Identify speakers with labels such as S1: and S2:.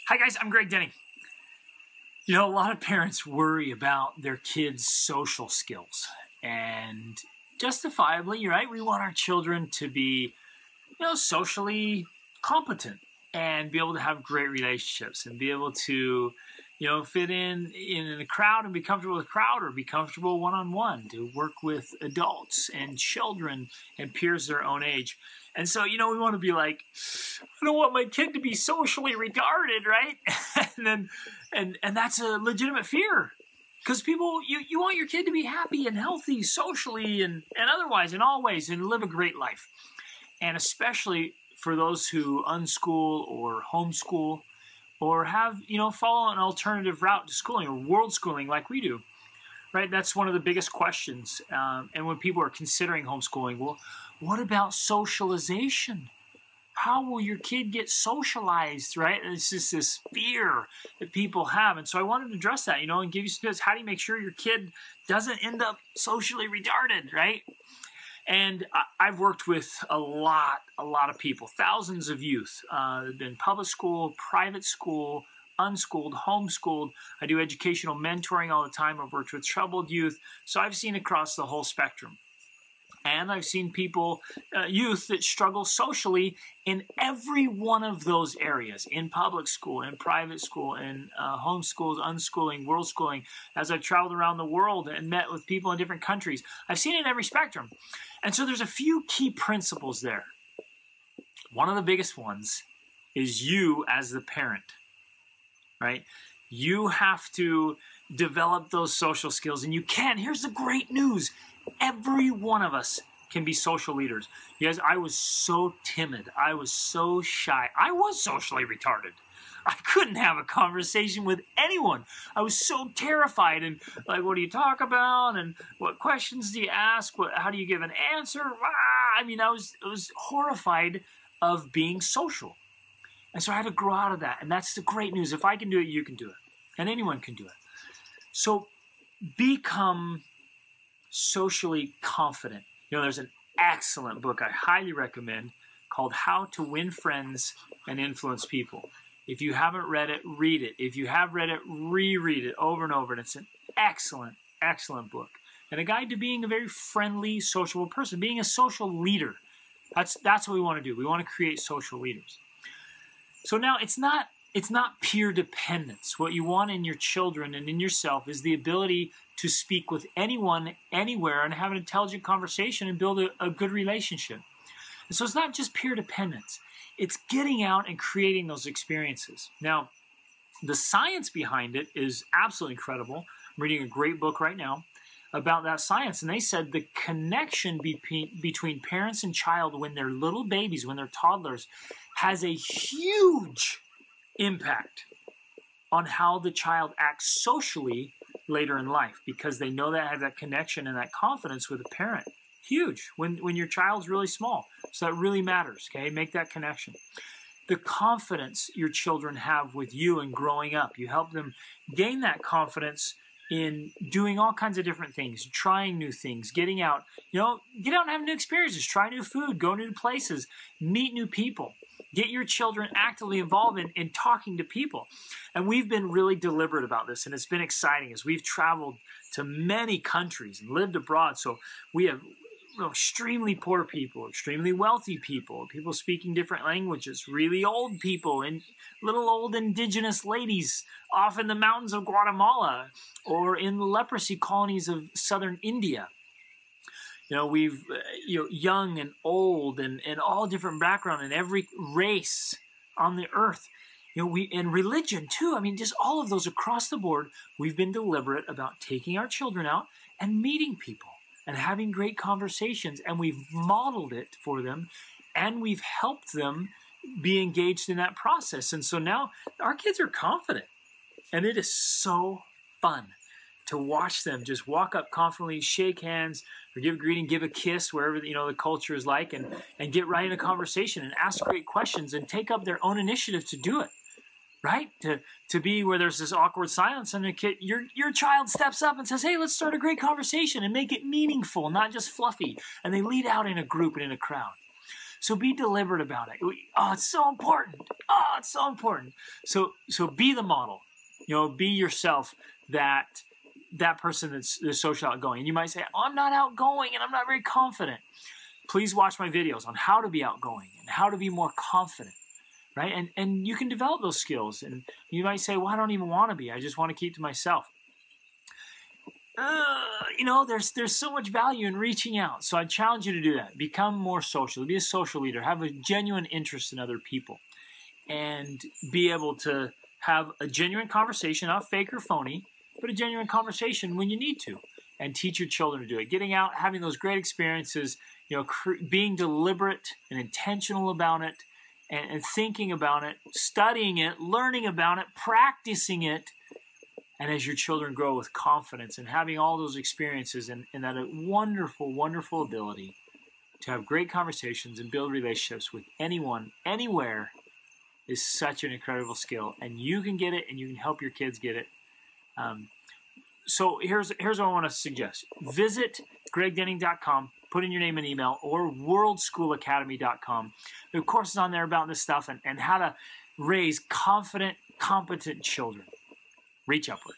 S1: Hi guys, I'm Greg Denny. You know, a lot of parents worry about their kids' social skills, and justifiably, you're right, we want our children to be, socially competent and be able to have great relationships and be able to, fit in a crowd and be comfortable with a crowd, or be comfortable one-on-one, to work with adults and children and peers their own age. And so, we want to be like, I don't want my kid to be socially retarded, right? and that's a legitimate fear, because people, you want your kid to be happy and healthy socially and otherwise in all ways, and live a great life. And especially for those who unschool or homeschool or have, follow an alternative route to schooling or world schooling like we do, right? That's one of the biggest questions. And when people are considering homeschooling, well, what about socialization? How will your kid get socialized, right? And it's just this fear that people have. And so I wanted to address that, and give you some tips. How do you make sure your kid doesn't end up socially retarded, right? And I've worked with a lot of people, thousands of youth, in public school, private school, unschooled, homeschooled. I do educational mentoring all the time. I've worked with troubled youth. So I've seen across the whole spectrum. And I've seen people, youth that struggle socially in every one of those areas, in public school, in private school, in homeschools, unschooling, world schooling. As I've traveled around the world and met with people in different countries, I've seen it in every spectrum. And so there's a few key principles there. One of the biggest ones is you as the parent, right? You have to develop those social skills, and you can. Here's the great news. Every one of us can be social leaders. You guys, I was so timid. I was so shy. I was socially retarded. I couldn't have a conversation with anyone. I was so terrified. And like, what do you talk about? And what questions do you ask? How do you give an answer? I was horrified of being social. And so I had to grow out of that. And that's the great news. If I can do it, you can do it. And anyone can do it. So become socially confident. There's an excellent book I highly recommend called How to Win Friends and Influence People. If you haven't read it, read it. If you have read it, reread it over and over. And it's an excellent, excellent book. And a guide to being a very friendly, sociable person, being a social leader. That's what we want to do. We want to create social leaders. So now it's not peer dependence. What you want in your children and in yourself is the ability to speak with anyone, anywhere, and have an intelligent conversation and build a good relationship. And so it's not just peer dependence. It's getting out and creating those experiences. Now, the science behind it is absolutely incredible. I'm reading a great book right now about that science, and they said the connection between parents and child when they're little babies, when they're toddlers, has a huge impact on how the child acts socially later in life, because they know that have that connection and that confidence with a parent. Huge when your child's really small. So that really matters, okay? Make that connection. The confidence your children have with you and growing up, you help them gain that confidence in doing all kinds of different things, trying new things, getting out, get out and have new experiences, try new food, go new places, meet new people. Get your children actively involved in talking to people. And we've been really deliberate about this, and it's been exciting as we've traveled to many countries and lived abroad. So we have extremely poor people, extremely wealthy people, people speaking different languages, really old people, and little old indigenous ladies off in the mountains of Guatemala or in the leprosy colonies of southern India. We've, young and old and all different background and every race on the earth. And religion too. Just all of those across the board. We've been deliberate about taking our children out and meeting people and having great conversations. And we've modeled it for them, and we've helped them be engaged in that process. And so now our kids are confident, and it is so fun to watch them just walk up confidently, shake hands, or give a greeting, give a kiss, wherever the culture is like, and get right in a conversation and ask great questions and take up their own initiative to do it, right? To be where there's this awkward silence and your child steps up and says, hey, let's start a great conversation and make it meaningful, not just fluffy. And they lead out in a group and in a crowd. So be deliberate about it. Oh, it's so important. Oh, it's so important. So be the model. Be yourself, that person that's social outgoing. And you might say, oh, I'm not outgoing and I'm not very confident. Please watch my videos on how to be outgoing and how to be more confident, right? And you can develop those skills. And you might say, well, I don't even want to be. I just want to keep to myself. There's so much value in reaching out. So I challenge you to do that. Become more social. Be a social leader. Have a genuine interest in other people. And be able to have a genuine conversation, not fake or phony, but a genuine conversation when you need to. And teach your children to do it. Getting out, having those great experiences, being deliberate and intentional about it, and thinking about it, studying it, learning about it, practicing it. And as your children grow with confidence and having all those experiences and that wonderful, wonderful ability to have great conversations and build relationships with anyone, anywhere, is such an incredible skill. And you can get it, and you can help your kids get it. So here's what I want to suggest. Visit gregdenning.com, put in your name and email, or worldschoolacademy.com. There are courses on there about this stuff and how to raise confident, competent children. Reach upward.